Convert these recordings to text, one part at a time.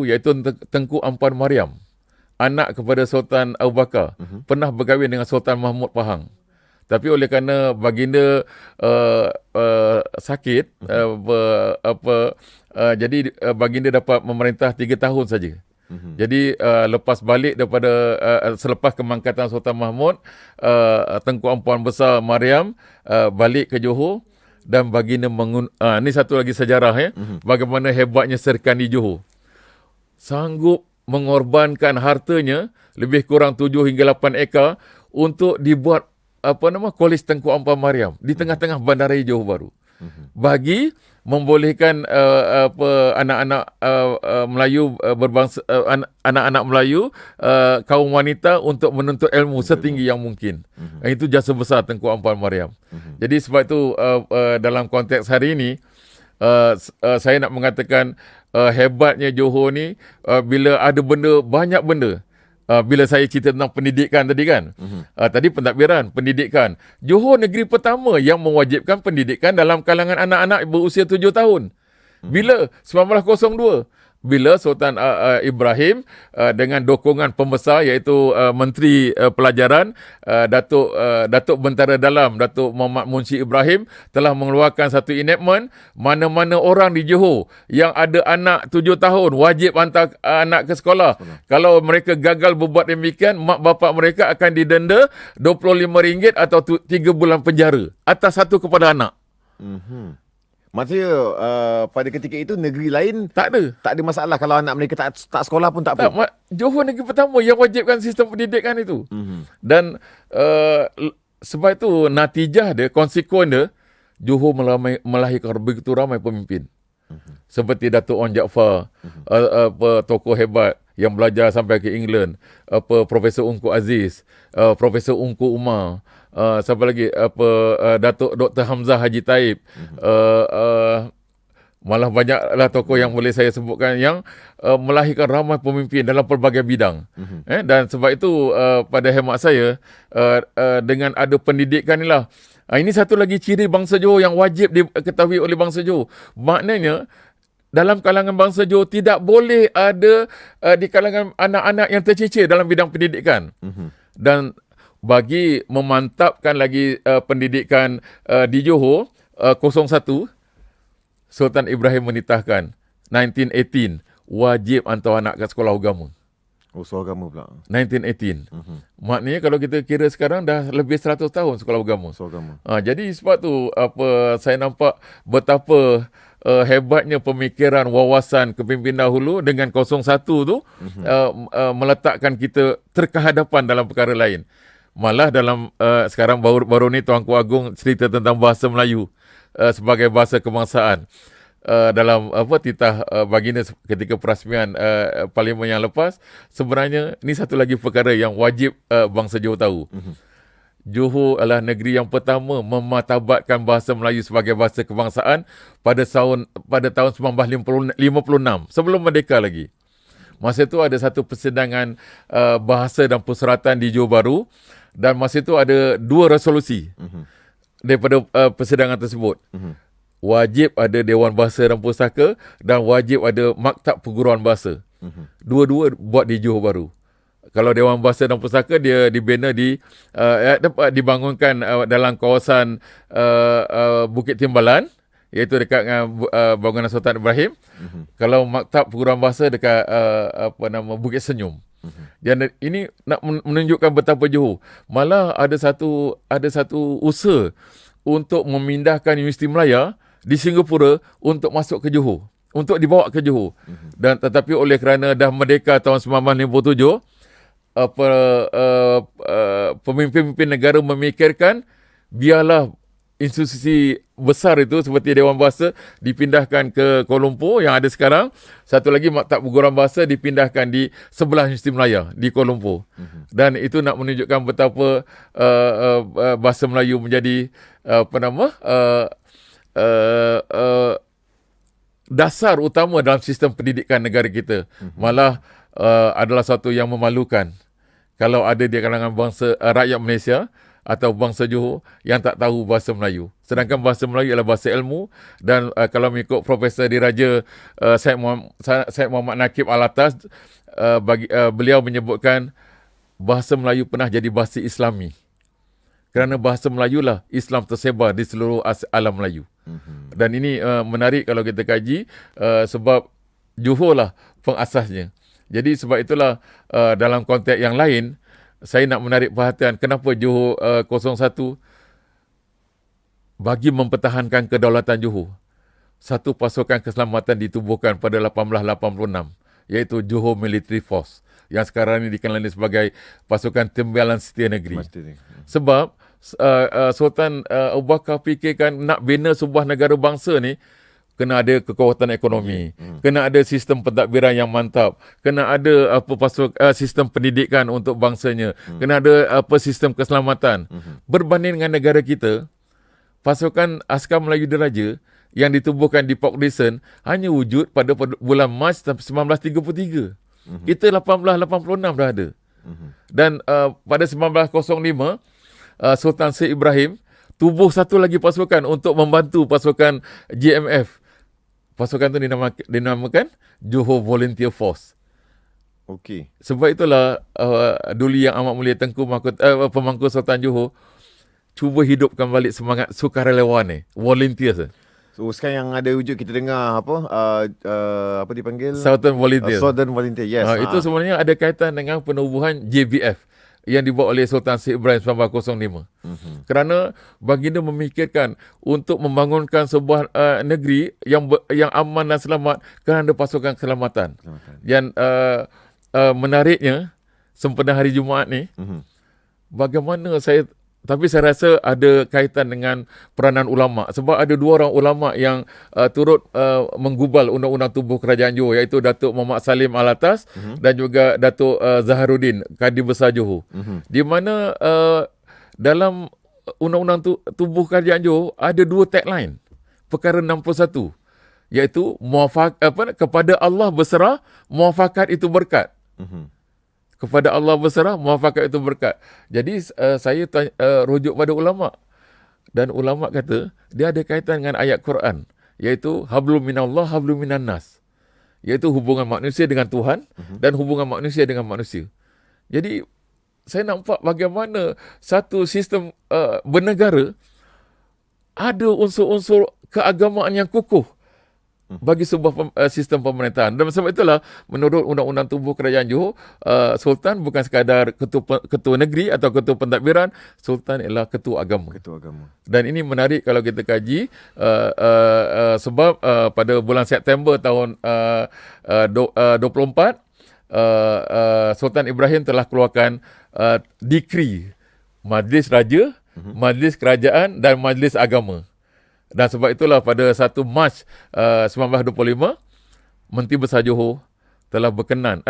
iaitu Tengku Ampuan Mariam, anak kepada Sultan Abu Bakar, pernah berkahwin dengan Sultan Mahmud Pahang. Tapi oleh kerana baginda sakit, jadi baginda dapat memerintah 3 tahun saja. Jadi lepas balik daripada selepas kemangkatan Sultan Mahmud, Tengku Ampuan Besar Mariam balik ke Johor, dan baginda ini satu lagi sejarah ya, bagaimana hebatnya Serikandi Johor. Sanggup mengorbankan hartanya lebih kurang 7 hingga 8 ekar untuk dibuat Kolej Tengku Ampuan Mariam di tengah-tengah Bandaraya Johor Bahru, bagi membolehkan anak-anak Melayu berbangsa, anak-anak Melayu, kaum wanita untuk menuntut ilmu setinggi yang mungkin. Itu jasa besar Tengku Ampuan Mariam. Jadi sebab itu dalam konteks hari ini, saya nak mengatakan hebatnya Johor ni, bila ada banyak benda. Bila saya cerita tentang pendidikan tadi kan, tadi pentadbiran, pendidikan. Johor negeri pertama yang mewajibkan pendidikan dalam kalangan anak-anak berusia 7 tahun. Bila? 1902. Bila Sultan Ibrahim dengan dokongan pembesar iaitu Menteri Pelajaran Datuk Bentara Dalam Datuk Muhammad Munshi Ibrahim telah mengeluarkan satu enactment, mana-mana orang di Johor yang ada anak 7 tahun wajib hantar anak ke sekolah. Kalau mereka gagal berbuat demikian, mak bapak mereka akan didenda RM25 atau 3 bulan penjara atas satu kepada anak. Maksudnya pada ketika itu negeri lain tak ada masalah kalau anak mereka tak sekolah pun tak apa. Johor negeri pertama yang wajibkan sistem pendidikan itu. Dan sebab itu natijah dia, konsekuen dia, Johor melahirkan begitu ramai pemimpin. Seperti Datuk Ong Jaafar, tokoh hebat yang belajar sampai ke England, Profesor Ungku Aziz, Profesor Ungku Umar, siapa lagi, Datuk Dr. Hamzah Haji Taib, malah banyaklah tokoh yang boleh saya sebutkan yang melahirkan ramai pemimpin dalam pelbagai bidang. Dan sebab itu pada hemat saya, dengan ada pendidikan inilah, ini satu lagi ciri bangsa Johor yang wajib diketahui oleh bangsa Johor. Maknanya dalam kalangan bangsa Johor tidak boleh ada di kalangan anak-anak yang tercicir dalam bidang pendidikan. Dan bagi memantapkan lagi pendidikan di Johor, 01 Sultan Ibrahim menitahkan 1918 wajib hantar anak ke sekolah agama. Sekolah agama pula. 1918. Maknanya kalau kita kira sekarang dah lebih 100 tahun sekolah agama. Jadi sebab tu saya nampak betapa hebatnya pemikiran wawasan kepimpinan dahulu dengan 01 tu meletakkan kita terkehadapan dalam perkara lain. Malah dalam sekarang baru ni Tuanku Agong cerita tentang bahasa Melayu sebagai bahasa kebangsaan. Dalam titah baginda ketika perasmian parlimen yang lepas, sebenarnya ini satu lagi perkara yang wajib bangsa Johor tahu. Johor adalah negeri yang pertama mematabatkan bahasa Melayu sebagai bahasa kebangsaan pada tahun 1956, sebelum merdeka lagi. Masa itu ada satu persidangan bahasa dan persuratan di Johor Bahru, dan masa itu ada 2 resolusi daripada persidangan tersebut. Wajib ada Dewan Bahasa dan Pustaka dan wajib ada Maktab Perguruan Bahasa. Dua-dua buat di Johor Bahru. Kalau Dewan Bahasa dan Pustaka dia dibina dibangunkan dalam kawasan Bukit Timbalan, iaitu dekat dengan bangunan Sultan Ibrahim. Kalau Maktab Perguruan Bahasa dekat Bukit Senyum. Dan ini nak menunjukkan betapa Johor. Malah ada satu usaha untuk memindahkan Universiti Melaya di Singapura untuk masuk ke Johor, untuk dibawa ke Johor. Dan tetapi oleh kerana dah merdeka tahun 1957, pemimpin-pemimpin negara memikirkan biarlah institusi besar itu seperti Dewan Bahasa dipindahkan ke Kuala Lumpur yang ada sekarang. Satu lagi Maktab Perguruan Bahasa dipindahkan di sebelah Universiti Melaya di Kuala Lumpur. Dan itu nak menunjukkan betapa bahasa Melayu menjadi dasar utama dalam sistem pendidikan negara kita. Malah adalah satu yang memalukan kalau ada di kalangan bangsa rakyat Malaysia atau bangsa Johor yang tak tahu bahasa Melayu. Sedangkan bahasa Melayu adalah bahasa ilmu dan kalau mengikut Profesor Diraja Syed Muhammad Nakib Alatas, beliau menyebutkan bahasa Melayu pernah jadi bahasa Islami. Kerana bahasa Melayu lah Islam tersebar di seluruh alam Melayu. Dan ini menarik kalau kita kaji sebab Johor lah pengasasnya. Jadi sebab itulah dalam konteks yang lain, saya nak menarik perhatian kenapa Johor 01 bagi mempertahankan kedaulatan Johor. Satu pasukan keselamatan ditubuhkan pada 1886, iaitu Johor Military Force, yang sekarang ini dikenali sebagai Pasukan Timbalan Setia Negeri. Sebab Sultan Abu Bakar fikirkan nak bina sebuah negara bangsa ni, kena ada kekuatan ekonomi, kena ada sistem pentadbiran yang mantap, kena ada sistem pendidikan untuk bangsanya, kena ada sistem keselamatan. Berbanding dengan negara kita, pasukan Askar Melayu Diraja yang ditubuhkan di Port Dickson hanya wujud pada bulan Mac 1933. Kita 1886 dah ada. Dan pada 1905, Sultan Syed Ibrahim tubuh satu lagi pasukan untuk membantu pasukan JMF. Pasukan itu dinamakan Johor Volunteer Force. Okey. Sebab itulah Duli Yang Amat Mulia Tengku Pemangku Sultan Johor cuba hidupkan balik semangat sukarelawan ni, volunteers. So sekarang yang ada wujud kita dengar apa dipanggil? Southern Volunteer. Southern Volunteer, yes. Itu sebenarnya ada kaitan dengan penubuhan JBF yang dibuat oleh Sultan Syed Ibrahim 1905. Kerana baginda memikirkan untuk membangunkan sebuah negeri yang aman dan selamat kerana ada pasukan keselamatan. Dan menariknya, sempena hari Jumaat ni, bagaimana tapi saya rasa ada kaitan dengan peranan ulama. Sebab ada dua orang ulama yang turut menggubal undang-undang tubuh kerajaan Johor, iaitu Datuk Muhammad Salim Alatas dan juga Datuk Zaharuddin, Kadi Besar Johor. Di mana dalam undang-undang tubuh kerajaan Johor ada dua tagline. Perkara 61, iaitu kepada Allah berserah, muafakat itu berkat. Kepada Allah berserah, muafakat itu berkat. Jadi saya rujuk pada ulama. Dan ulama kata, dia ada kaitan dengan ayat Quran. Iaitu, hablum minallah, hablum minan nas. Iaitu hubungan manusia dengan Tuhan dan hubungan manusia dengan manusia. Jadi, saya nampak bagaimana satu sistem bernegara ada unsur-unsur keagamaan yang kukuh bagi sebuah sistem pemerintahan. Dan sebab itulah menurut Undang-Undang Tubuh Kerajaan Johor, Sultan bukan sekadar ketua negeri atau ketua pentadbiran, Sultan ialah ketua agama. Dan ini menarik kalau kita kaji sebab pada bulan September tahun 24, Sultan Ibrahim telah keluarkan dekri Majlis Raja, Majlis Kerajaan dan Majlis Agama. Dan sebab itulah pada 1 Mac 1925, Menteri Besar Johor telah berkenan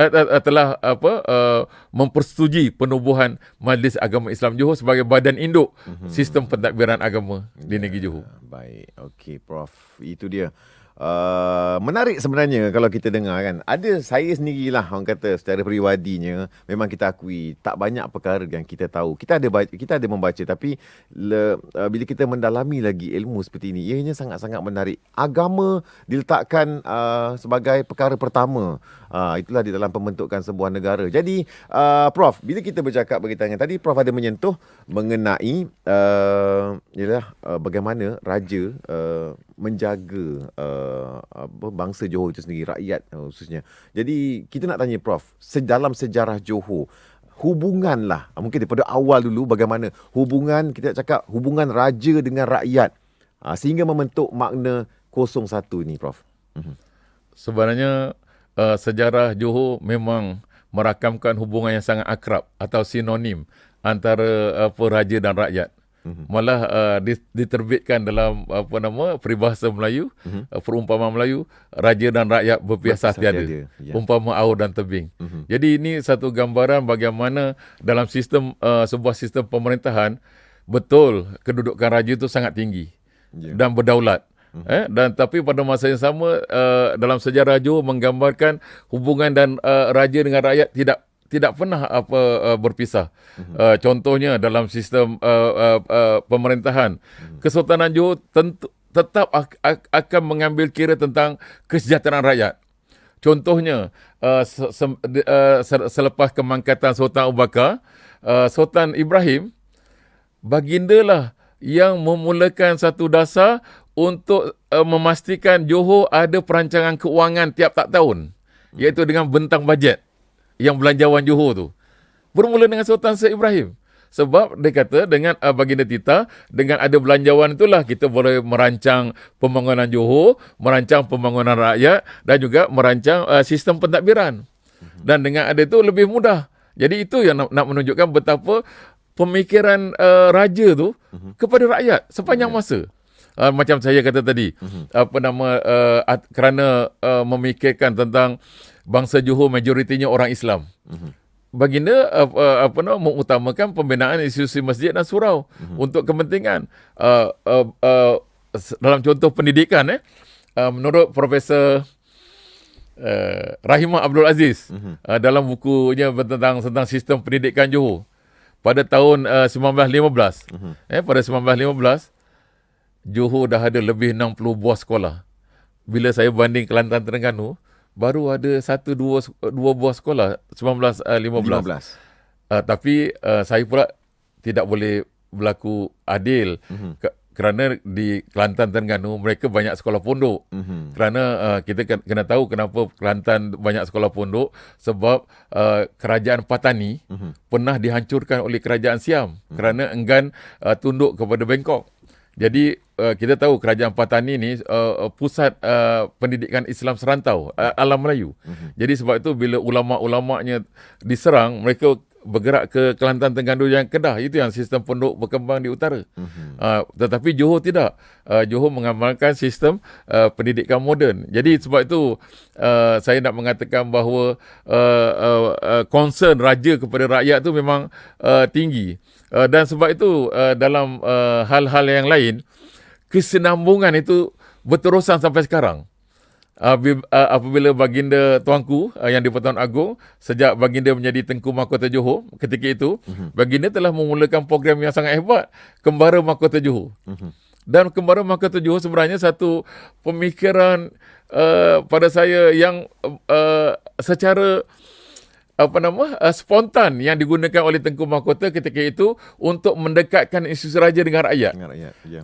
mempersetujui penubuhan Majlis Agama Islam Johor sebagai badan induk sistem pentadbiran agama di negeri Johor. Baik, okey Prof. Itu dia. Menarik sebenarnya kalau kita dengar kan. Ada saya sendirilah orang kata secara peribadinya memang kita akui tak banyak perkara yang kita tahu. Kita ada membaca tapi bila kita mendalami lagi ilmu seperti ini, ianya sangat-sangat menarik. Agama diletakkan sebagai perkara pertama. Itulah di dalam pembentukan sebuah negara. Jadi Prof, bila kita bercakap berkaitan dengan tadi, Prof ada menyentuh mengenai bagaimana raja menjaga bangsa Johor itu sendiri, rakyat khususnya. Jadi kita nak tanya Prof, dalam sejarah Johor, hubunganlah mungkin daripada awal dulu, bagaimana hubungan, kita cakap hubungan raja dengan rakyat sehingga membentuk makna 01 ni Prof. Sebenarnya sejarah Johor memang merakamkan hubungan yang sangat akrab atau sinonim antara raja dan rakyat. Malah diterbitkan dalam peribahasa Melayu, perumpamaan Melayu, raja dan rakyat berpihak tiada, umpama aur dan tebing. Jadi ini satu gambaran bagaimana dalam sistem sebuah sistem pemerintahan, betul kedudukan raja itu sangat tinggi dan berdaulat. Dan tapi pada masa yang sama dalam sejarah Johor menggambarkan hubungan dan raja dengan rakyat tidak pernah berpisah. Contohnya dalam sistem pemerintahan, Kesultanan Johor tetap akan mengambil kira tentang kesejahteraan rakyat. Contohnya, selepas kemangkatan Sultan Abu Bakar, Sultan Ibrahim, baginda lah yang memulakan satu dasar untuk memastikan Johor ada perancangan keuangan tiap tak tahun, iaitu dengan bentang bajet yang belanjawan Johor tu. Bermula dengan Sultan Syed Ibrahim. Sebab dia kata dengan baginda Tita, dengan ada belanjawan itulah kita boleh merancang pembangunan Johor, merancang pembangunan rakyat dan juga merancang sistem pentadbiran. Dan dengan ada itu lebih mudah. Jadi itu yang nak menunjukkan betapa pemikiran raja tu kepada rakyat sepanjang masa. Macam saya kata tadi, kerana memikirkan tentang bangsa Johor majoritinya orang Islam. Baginda mengutamakan pembinaan institusi masjid dan surau untuk kepentingan dalam contoh pendidikan, menurut Profesor Rahimah Abdul Aziz, dalam bukunya tentang sistem pendidikan Johor pada tahun 1915, pada 1915 Johor dah ada lebih 60 buah sekolah. Bila saya banding Kelantan Terengganu, baru ada 1-2 buah sekolah 1915. Tapi saya pula tidak boleh berlaku adil kerana di Kelantan Terengganu mereka banyak sekolah pondok. Kerana kita kena tahu kenapa Kelantan banyak sekolah pondok, sebab kerajaan Patani pernah dihancurkan oleh kerajaan Siam kerana enggan tunduk kepada Bangkok. Jadi kita tahu kerajaan Patani ni pusat pendidikan Islam serantau alam Melayu. Jadi sebab itu bila ulama-ulamanya diserang, mereka bergerak ke Kelantan Terengganu yang Kedah. Itu yang sistem pondok berkembang di utara. Tetapi Johor tidak. Johor mengamalkan sistem pendidikan moden. Jadi sebab itu saya nak mengatakan bahawa concern raja kepada rakyat tu memang tinggi. Dan sebab itu dalam hal-hal yang lain, kesinambungan itu berterusan sampai sekarang. Apabila baginda tuanku yang di-Pertuan Agong, sejak baginda menjadi Tengku Mahkota Johor, ketika itu baginda telah memulakan program yang sangat hebat, Kembara Mahkota Johor. Dan Kembara Mahkota Johor sebenarnya satu pemikiran pada saya yang secara spontan yang digunakan oleh Tengku Mahkota ketika itu untuk mendekatkan institusi raja dengan rakyat.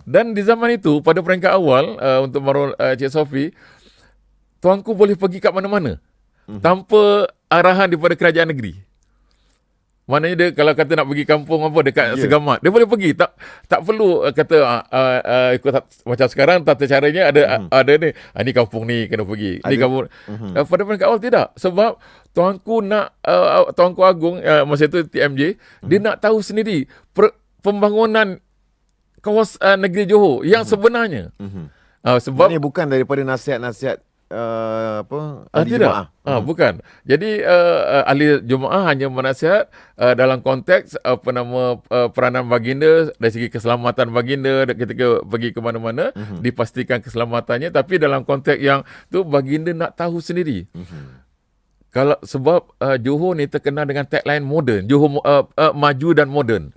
Dan di zaman itu, pada peringkat awal, untuk Marul Cik Sofi, tuanku boleh pergi kat mana-mana tanpa arahan daripada kerajaan negeri. Maknanya dia kalau kata nak pergi kampung apa dekat Segamat, dia boleh pergi, tak perlu kata ikut macam sekarang tata caranya ada ni, ni kampung ni kena pergi, ni kampung. Pada peringkat awal tidak, sebab tuanku Agong masa itu TMJ, dia nak tahu sendiri pembangunan kawasan negeri Johor yang sebenarnya. Sebab ini bukan daripada nasihat-nasihat ahli tidak. Jumaah. Bukan. Jadi ahli Jumaah hanya menasihat dalam konteks peranan baginda dari segi keselamatan baginda ketika pergi ke mana-mana, dipastikan keselamatannya, tapi dalam konteks yang tu baginda nak tahu sendiri. Kalau sebab Johor ni terkenal dengan tagline moden, Johor maju dan moden.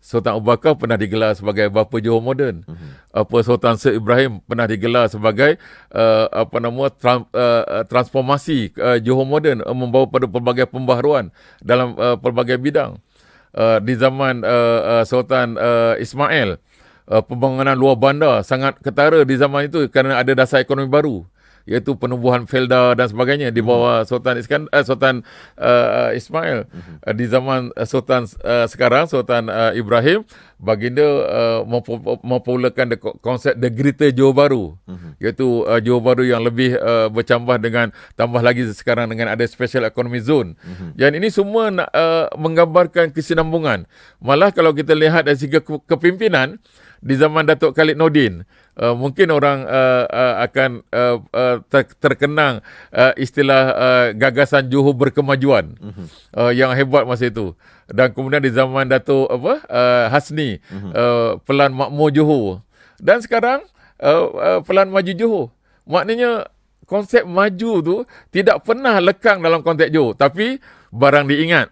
Sultan Abu Bakar pernah digelar sebagai bapa Johor moden. Sultan Syed Ibrahim pernah digelar sebagai transformasi Johor moden, membawa pada pelbagai pembaharuan dalam pelbagai bidang. Di zaman Sultan Ismail, pembangunan luar bandar sangat ketara di zaman itu kerana ada dasar ekonomi baru, iaitu penubuhan felda dan sebagainya di bawah Sultan Ismail. Di zaman Sultan sekarang, Sultan Ibrahim, baginda mempermulakan konsep The Greater Johor Baru, iaitu Johor Baru yang lebih bercambah dengan tambah lagi sekarang dengan ada Special Economic Zone. Dan ini semua menggambarkan kesinambungan. Malah kalau kita lihat dari segi kepimpinan, di zaman Datuk Khalid Nordin, mungkin orang akan terkenang istilah gagasan Johor berkemajuan yang hebat masa itu. Dan kemudian di zaman Datuk Hasni, Pelan Makmur Johor. Dan sekarang Pelan Maju Johor. Maknanya konsep maju tu tidak pernah lekang dalam konteks Johor, tapi barang diingat,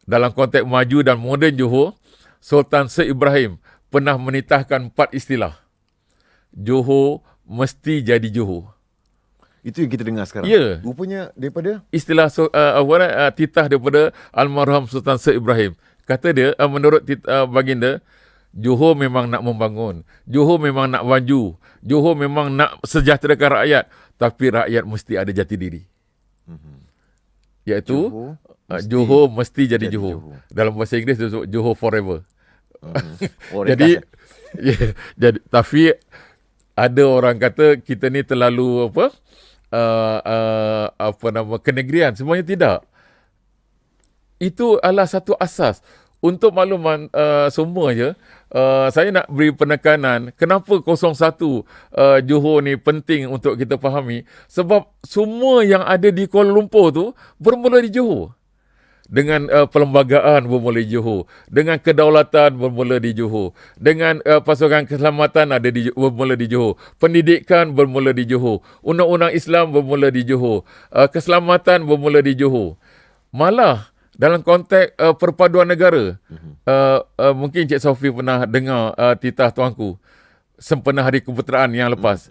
dalam konteks maju dan moden Johor, Sultan Syed Ibrahim pernah menitahkan 4 istilah. Johor mesti jadi Johor. Itu yang kita dengar sekarang. Ya. Rupanya daripada Istilah titah daripada almarhum Sultan Syed Ibrahim. Kata dia, menurut baginda, Johor memang nak membangun. Johor memang nak maju. Johor memang nak sejahterakan rakyat. Tapi rakyat mesti ada jati diri. Iaitu, Johor mesti jadi Johor. Dalam bahasa Inggeris, dia sebut Johor forever. Jadi, tapi ada orang kata kita ni terlalu kenegerian. Semuanya tidak. Itu adalah satu asas. Untuk makluman semuanya, saya nak beri penekanan kenapa 01 Johor ni penting untuk kita fahami. Sebab semua yang ada di Kuala Lumpur tu bermula di Johor. Dengan perlembagaan bermula di Johor. Dengan kedaulatan bermula di Johor. Dengan pasukan keselamatan bermula di Johor. Pendidikan bermula di Johor. Undang-undang Islam bermula di Johor. Keselamatan bermula di Johor. Malah dalam konteks perpaduan negara, mungkin Cik Sofi pernah dengar titah tuanku sempena Hari Keputeraan yang lepas.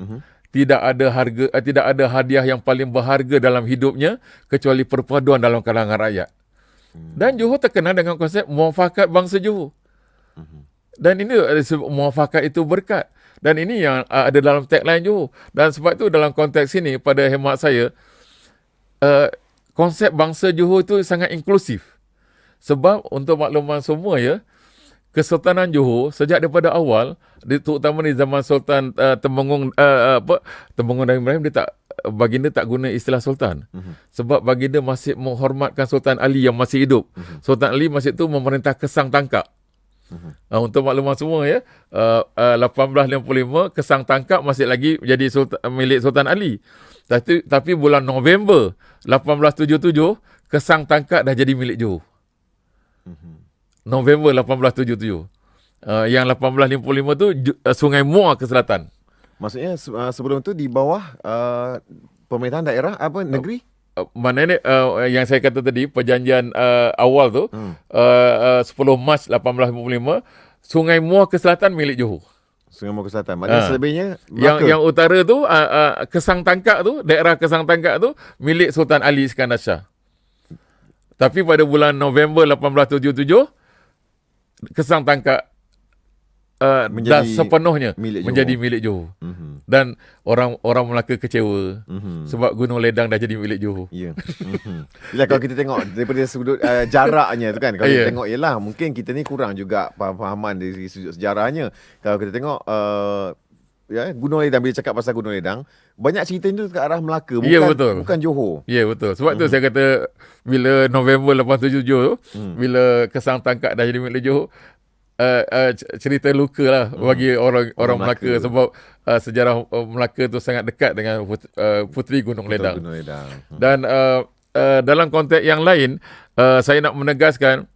Tidak ada hadiah yang paling berharga dalam hidupnya kecuali perpaduan dalam kalangan rakyat. Dan Johor terkenal dengan konsep muafakat bangsa Johor. Dan ini muafakat itu berkat. Dan ini yang ada dalam tagline Johor. Dan sebab itu dalam konteks ini, pada hemat saya, konsep bangsa Johor itu sangat inklusif. Sebab untuk makluman semua ya, Kesultanan Johor sejak daripada awal, terutama di zaman Sultan Temenggung dan Ibrahim, baginda tak guna istilah sultan. Sebab baginda masih menghormatkan Sultan Ali yang masih hidup. Sultan Ali masa itu memerintah Kesang Tangkap. Untuk makluman semua ya, 1855 Kesang Tangkap masih lagi jadi milik Sultan Ali. Tapi bulan November 1877 Kesang Tangkap dah jadi milik Johor. November 1877. Yang 1855 tu Sungai Muar ke selatan. Maksudnya sebelum tu di bawah pemerintahan daerah negeri? Maknanya yang saya kata tadi, perjanjian awal tu 10 Mac 1855, Sungai Muar ke selatan milik Johor. Sungai Muar ke selatan. Maknanya selebihnya yang utara tu Kesang Tangkap tu, daerah Kesang Tangkap tu milik Sultan Ali Iskandar Shah. Tapi pada bulan November 1877 Kesang Tangkap dah sepenuhnya menjadi milik Johor. Dan orang Melaka kecewa sebab Gunung Ledang dah jadi milik Johor. Ya. Yalah, kalau kita tengok daripada sudut jaraknya tu kan, kalau kita tengok ialah mungkin kita ni kurang juga pemahaman dari sudut sejarahnya. Kalau kita tengok Gunung Ledang, bila cakap pasal Gunung Ledang, banyak cerita itu ke arah Melaka, bukan Johor. Ya, betul. Sebab tu saya kata bila November 1877 tu, bila Kesang Tangkap dah jadi milik Johor, cerita luka lah bagi orang Melaka. Sebab sejarah Melaka tu sangat dekat dengan Puteri Gunung Ledang. Dan dalam konteks yang lain, saya nak menegaskan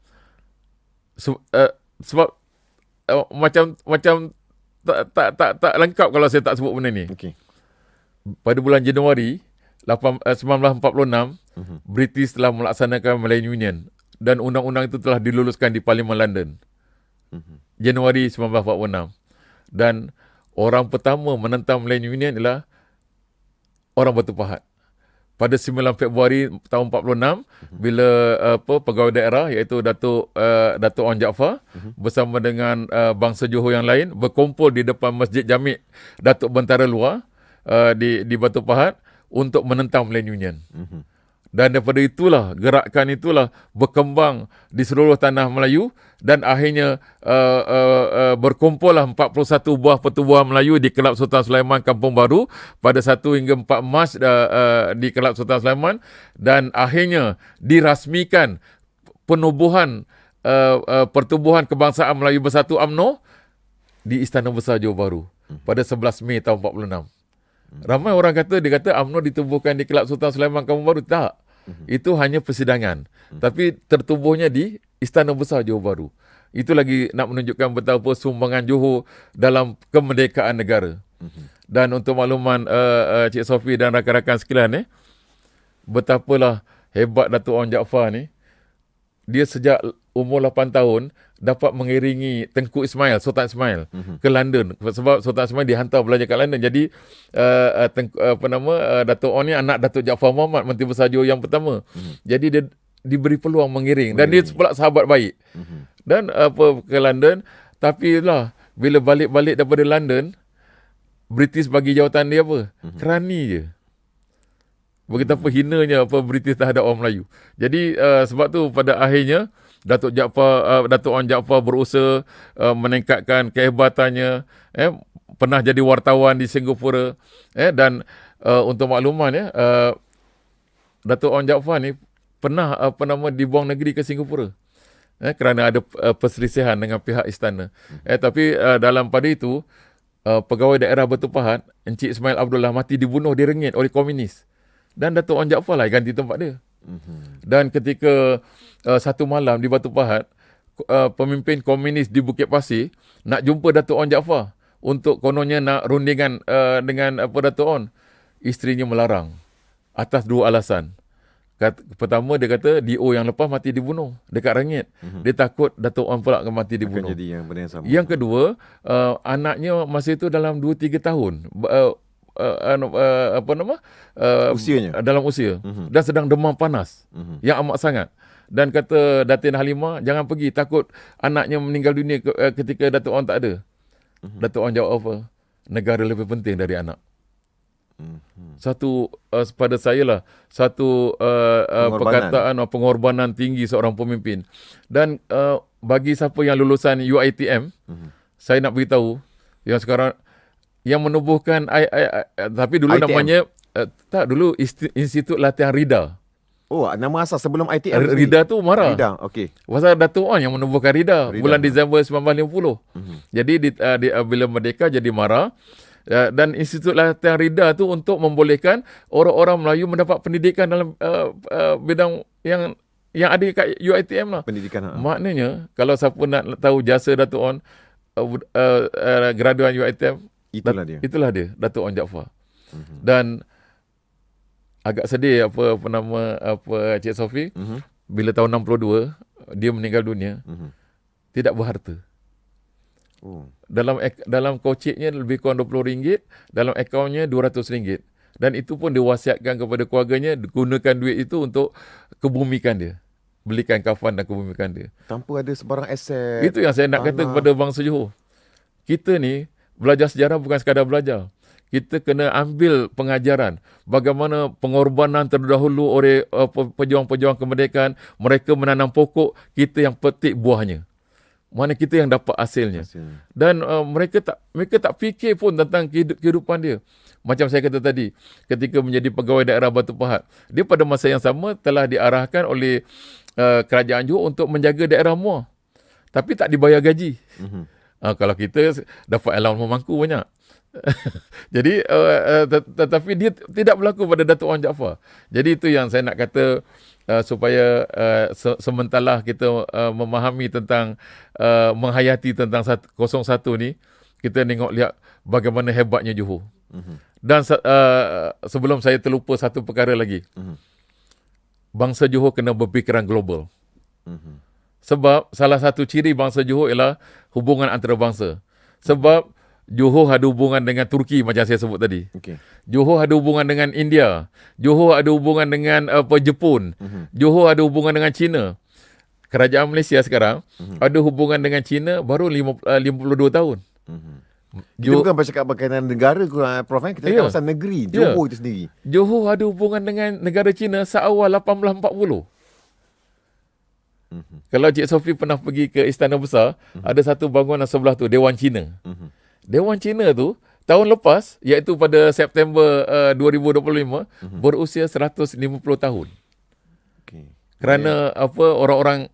sebab macam tak lengkap kalau saya tak sebut benda ni. Pada bulan Januari 1946, British telah melaksanakan Malayan Union dan undang-undang itu telah diluluskan di Parlimen London. Januari 1946. Dan orang pertama menentang Malayan Union adalah orang Batu Pahat. Pada 9 Februari tahun 46, bila pegawai daerah iaitu Datuk Ong Jaafar bersama dengan bangsa Johor yang lain berkumpul di depan Masjid Jamik Datuk Bentara Luar di Batu Pahat untuk menentang Malayan Union. Dan daripada itulah, gerakan itulah berkembang di seluruh tanah Melayu dan akhirnya berkumpullah 41 buah pertubuhan Melayu di Kelab Sultan Sulaiman Kampung Baru pada 1 hingga 4 Mac di Kelab Sultan Sulaiman, dan akhirnya dirasmikan penubuhan Pertubuhan Kebangsaan Melayu Bersatu UMNO di Istana Besar Johor Bahru pada 11 Mei tahun 46. Ramai orang kata, dia kata UMNO ditubuhkan di Kelab Sultan Sulaiman Kampung Baru. Tak. Itu hanya persidangan. Tapi tertubuhnya di Istana Besar Johor Bahru. Itu lagi nak menunjukkan betapa sumbangan Johor dalam kemerdekaan negara. Dan untuk makluman Cik Sofi dan rakan-rakan sekalian, betapalah hebat Datuk Ong Jaafar ni. dia sejak umur 8 tahun dapat mengiringi Tengku Ismail, Sultan Ismail ke London, sebab Sultan Ismail dihantar belajar kat London. Jadi Dato' On ni anak Datuk Jaafar Mohamad, Menteri Besar Johor yang pertama. Jadi dia diberi peluang mengiring dan dia pula sahabat baik. Dan ke London, tapi lah bila balik-balik daripada London, British bagi jawatan dia apa? Kerani je. Betapa hinanya British terhadap orang Melayu. Jadi sebab tu pada akhirnya Datuk On Jaafar berusaha meningkatkan kehebatannya, pernah jadi wartawan di Singapura, dan untuk makluman Datuk On Jaafar ni pernah dibuang negeri ke Singapura kerana ada perselisihan dengan pihak istana. Tapi dalam pada itu pegawai daerah Batu Pahat Encik Ismail Abdullah mati dibunuh direngit oleh komunis. Dan Datuk On Jaafar lah ganti tempat dia. Dan ketika satu malam di Batu Pahat, pemimpin komunis di Bukit Pasir nak jumpa Datuk On Jaafar untuk kononnya nak rundingan dengan Datuk On. Isterinya melarang atas dua alasan. Pertama, dia kata DO yang lepas mati dibunuh dekat Rengit. Dia takut Datuk On pula akan mati dibunuh. Akan jadi yang benda yang sama. Yang kedua, anaknya masa itu dalam 2-3 tahun. Usianya dalam usia dan sedang demam panas yang amat sangat, dan kata Datin Halimah jangan pergi, takut anaknya meninggal dunia ketika Datuk On tak ada. Datuk On jawab apa? Negara lebih penting dari anak. Satu pada saya lah satu perkataan pengorbanan tinggi seorang pemimpin. Dan bagi siapa yang lulusan UiTM, saya nak beritahu yang sekarang yang menubuhkan tapi dulu ITM. Namanya dulu Institut Latihan Rida. Oh, nama asal sebelum ITM. Rida tu marah. Rida, okey. Pasal Datuk On yang menubuhkan Rida bulan Disember 1950. Jadi bila merdeka jadi marah. Dan Institut Latihan Rida tu untuk membolehkan orang-orang Melayu mendapat pendidikan dalam bidang yang ada kat UiTM lah. Pendidikan. Maknanya kalau siapa nak tahu jasa Datuk On, graduan UiTM, Itulah dia, Datuk On Jaafar. Dan agak sedih Cik Sofi, bila tahun 62 dia meninggal dunia, tidak berharta. Dalam koceknya lebih kurang RM20, dalam akaunnya RM200. Dan itu pun diwasiatkan kepada keluarganya, gunakan duit itu untuk kebumikan dia. Belikan kafan dan kebumikan dia. Tanpa ada sebarang aset. Itu yang saya nak kata kepada bangsa Johor. Kita ni belajar sejarah bukan sekadar belajar. Kita kena ambil pengajaran bagaimana pengorbanan terdahulu oleh pejuang-pejuang kemerdekaan. Mereka menanam pokok, kita yang petik buahnya. Mana kita yang dapat hasilnya. Dan mereka tak fikir pun tentang kehidupan dia. Macam saya kata tadi, ketika menjadi pegawai daerah Batu Pahat, dia pada masa yang sama telah diarahkan oleh kerajaan Johor untuk menjaga daerah Muar. Tapi tak dibayar gaji. Kalau kita dapat allowance memangku banyak. Jadi tetapi dia tidak berlaku pada Datuk On Jaafar. Jadi itu yang saya nak kata, supaya sementara kita memahami tentang menghayati tentang 01 ni, kita lihat bagaimana hebatnya Johor. Dan sebelum saya terlupa satu perkara lagi. Bangsa Johor kena berfikiran global. Sebab salah satu ciri bangsa Johor ialah hubungan antarabangsa. Sebab Johor ada hubungan dengan Turki macam saya sebut tadi. Johor ada hubungan dengan India. Johor ada hubungan dengan Jepun. Johor ada hubungan dengan China. Kerajaan Malaysia sekarang ada hubungan dengan China baru 52 tahun. Kita bukan bercakap berkaitan negara, Prof. Kita kawasan negeri Johor itu sendiri. Johor ada hubungan dengan negara China seawal 1840. Kalau Cik Sofi pernah pergi ke Istana Besar, ada satu bangunan sebelah tu, Dewan Cina. Dewan Cina tu tahun lepas, iaitu pada September 2025, berusia 150 tahun. Kerana orang-orang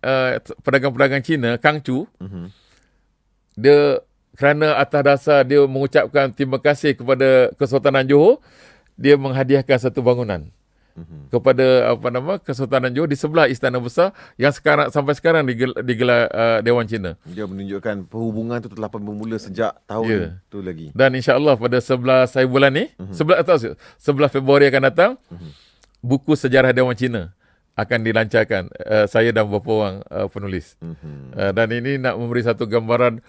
pedagang-pedagang Cina, Kangcu, dia kerana atas dasar dia mengucapkan terima kasih kepada Kesultanan Johor, dia menghadiahkan satu bangunan kepada Kesultanan Johor di sebelah Istana Besar yang sekarang sampai sekarang digelar Dewan Cina. Dia menunjukkan perhubungan itu telah bermula sejak tahun tu lagi. Dan insya-Allah pada 11 bulan ni, 11 Februari akan datang, buku sejarah Dewan Cina akan dilancarkan, saya dan beberapa orang penulis. Dan ini nak memberi satu gambaran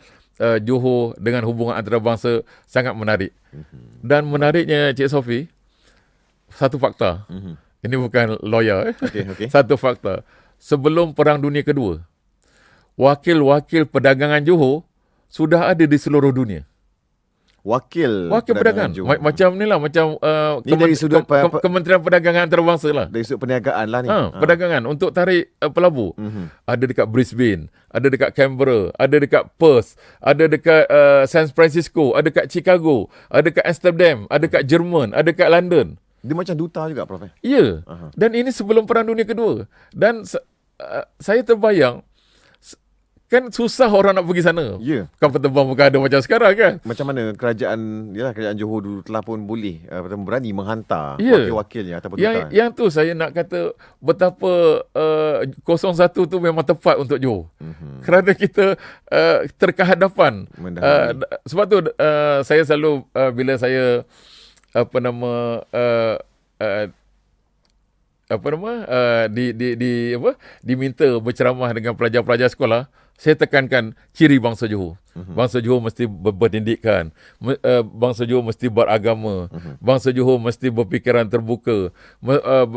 Johor dengan hubungan antarabangsa sangat menarik. Dan menariknya Cik Sophie, satu fakta. Ini bukan lawyer. Okay. Satu fakta. Sebelum Perang Dunia Kedua, wakil-wakil perdagangan Johor sudah ada di seluruh dunia. Wakil perdagangan. Macam ni lah. Macam ni dari sudut Kementerian Perdagangan Antarabangsa lah. Dari sudut perniagaan lah ni. Perdagangan untuk tarik pelabur. Ada dekat Brisbane, ada dekat Canberra, ada dekat Perth, ada dekat San Francisco, ada dekat Chicago, ada dekat Amsterdam, ada dekat Jerman, ada dekat London. Dia macam duta juga, Prof. Ya. Dan ini sebelum Perang Dunia Kedua. Dan saya terbayang, kan susah orang nak pergi sana. Ya. Kapal terbang bukan ada macam sekarang kan. Macam mana kerajaan Johor dulu telah pun boleh berani menghantar Ya. wakil-wakilnya ataupun duta. Yang tu saya nak kata betapa 01 tu memang tepat untuk Johor. Kerana kita terkehadapan. Sebab tu saya selalu bila saya diminta berceramah dengan pelajar-pelajar sekolah, saya tekankan ciri bangsa Johor. Bangsa Johor mesti berpendidikan, bangsa Johor mesti beragama, bangsa Johor mesti berfikiran terbuka,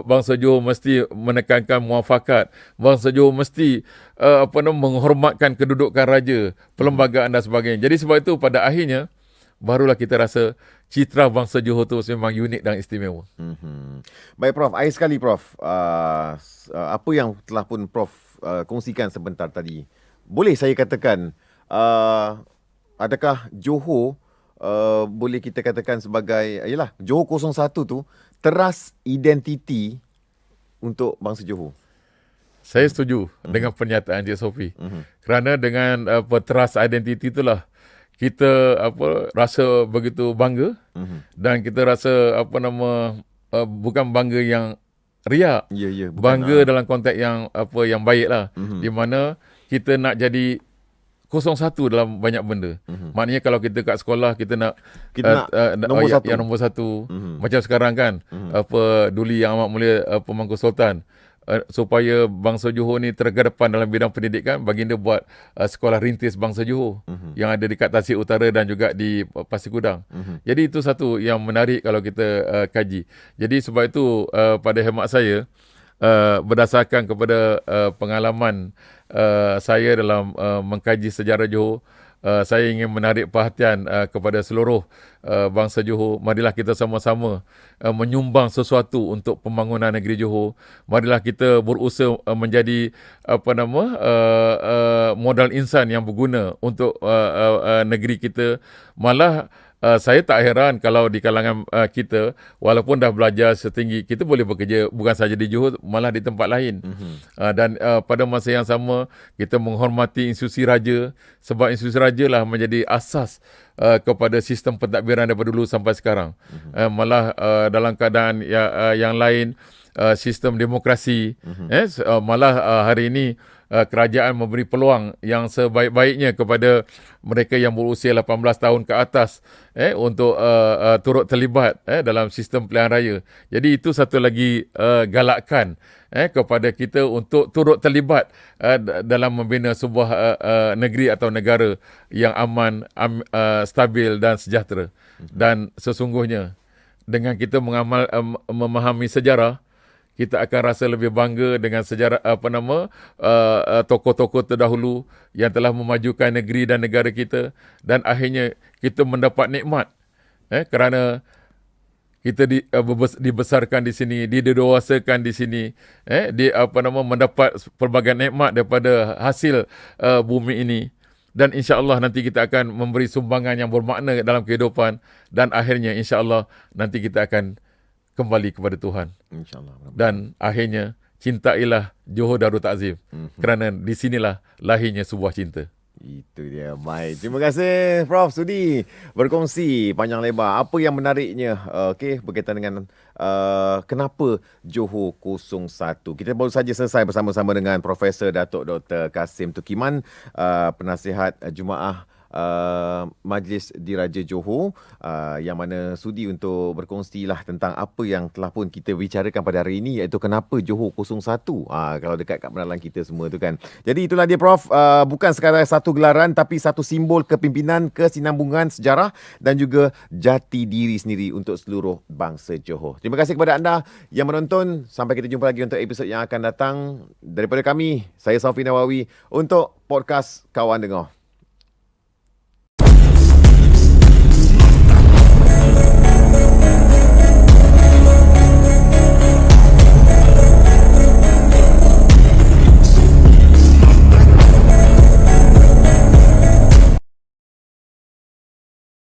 bangsa Johor mesti menekankan muafakat, bangsa Johor mesti menghormatkan kedudukan raja, perlembagaan dan sebagainya. Jadi sebab itu pada akhirnya barulah kita rasa citra bangsa Johor tu memang unik dan istimewa. Baik Prof, akhir sekali Prof, apa yang telah pun Prof kongsikan sebentar tadi, boleh saya katakan adakah Johor boleh kita katakan sebagai Johor 01 tu teras identiti untuk bangsa Johor? Saya setuju dengan pernyataan Cik Sophie. Kerana dengan teras identiti itulah kita rasa begitu bangga dan kita rasa bukan bangga yang riak, bangga dalam konteks yang yang baiklah, di mana kita nak jadi 01 dalam banyak benda. Maknanya kalau kita kat sekolah kita nak nombor satu. Yang nombor satu. Macam sekarang kan, Duli Yang Amat Mulia Pemangku Sultan, supaya bangsa Johor ni terkedepan dalam bidang pendidikan, baginda buat sekolah rintis bangsa Johor yang ada dekat Tasik Utara dan juga di Pasir Gudang. Jadi itu satu yang menarik kalau kita kaji. Jadi sebab itu pada hemat saya, berdasarkan kepada pengalaman saya dalam mengkaji sejarah Johor, saya ingin menarik perhatian kepada seluruh bangsa Johor. Marilah kita sama-sama menyumbang sesuatu untuk pembangunan negeri Johor. Marilah kita berusaha menjadi modal insan yang berguna untuk negeri kita. Malah saya tak heran kalau di kalangan kita, walaupun dah belajar setinggi, kita boleh bekerja bukan saja di Johor, malah di tempat lain. Dan pada masa yang sama, kita menghormati institusi raja, sebab institusi raja lah menjadi asas kepada sistem pentadbiran daripada dulu sampai sekarang. Malah dalam keadaan yang lain, sistem demokrasi, malah hari ini kerajaan memberi peluang yang sebaik-baiknya kepada mereka yang berusia 18 tahun ke atas untuk turut terlibat dalam sistem pilihan raya. Jadi itu satu lagi galakkan kepada kita untuk turut terlibat dalam membina sebuah negeri atau negara yang aman, stabil dan sejahtera. Dan sesungguhnya dengan kita memahami sejarah, kita akan rasa lebih bangga dengan sejarah tokoh-tokoh terdahulu yang telah memajukan negeri dan negara kita, dan akhirnya kita mendapat nikmat kerana kita dibesarkan di sini, didewasakan di sini, mendapat pelbagai nikmat daripada hasil bumi ini. Dan insya-Allah nanti kita akan memberi sumbangan yang bermakna dalam kehidupan, dan akhirnya insya-Allah nanti kita akan kembali kepada Tuhan. InsyaAllah. Dan akhirnya, cintailah Johor Darul Ta'zim. Kerana di sinilah lahirnya sebuah cinta. Itu dia. Baik. Terima kasih Prof sudi berkongsi panjang lebar apa yang menariknya berkaitan dengan kenapa Johor 01. Kita baru saja selesai bersama-sama dengan Profesor Datuk Dr. Kasim Tukiman, penasihat Jumaah Majlis Diraja Johor yang mana sudi untuk berkongsilah tentang apa yang telah pun kita bicarakan pada hari ini, iaitu kenapa Johor 01 kalau dekat kat penalang kita semua tu kan. Jadi itulah dia Prof, bukan sekadar satu gelaran tapi satu simbol kepimpinan, kesinambungan sejarah dan juga jati diri sendiri untuk seluruh bangsa Johor. Terima kasih kepada anda yang menonton. Sampai kita jumpa lagi untuk episod yang akan datang. Daripada kami, saya Saufi Nawawi untuk podcast Kawan Dengar.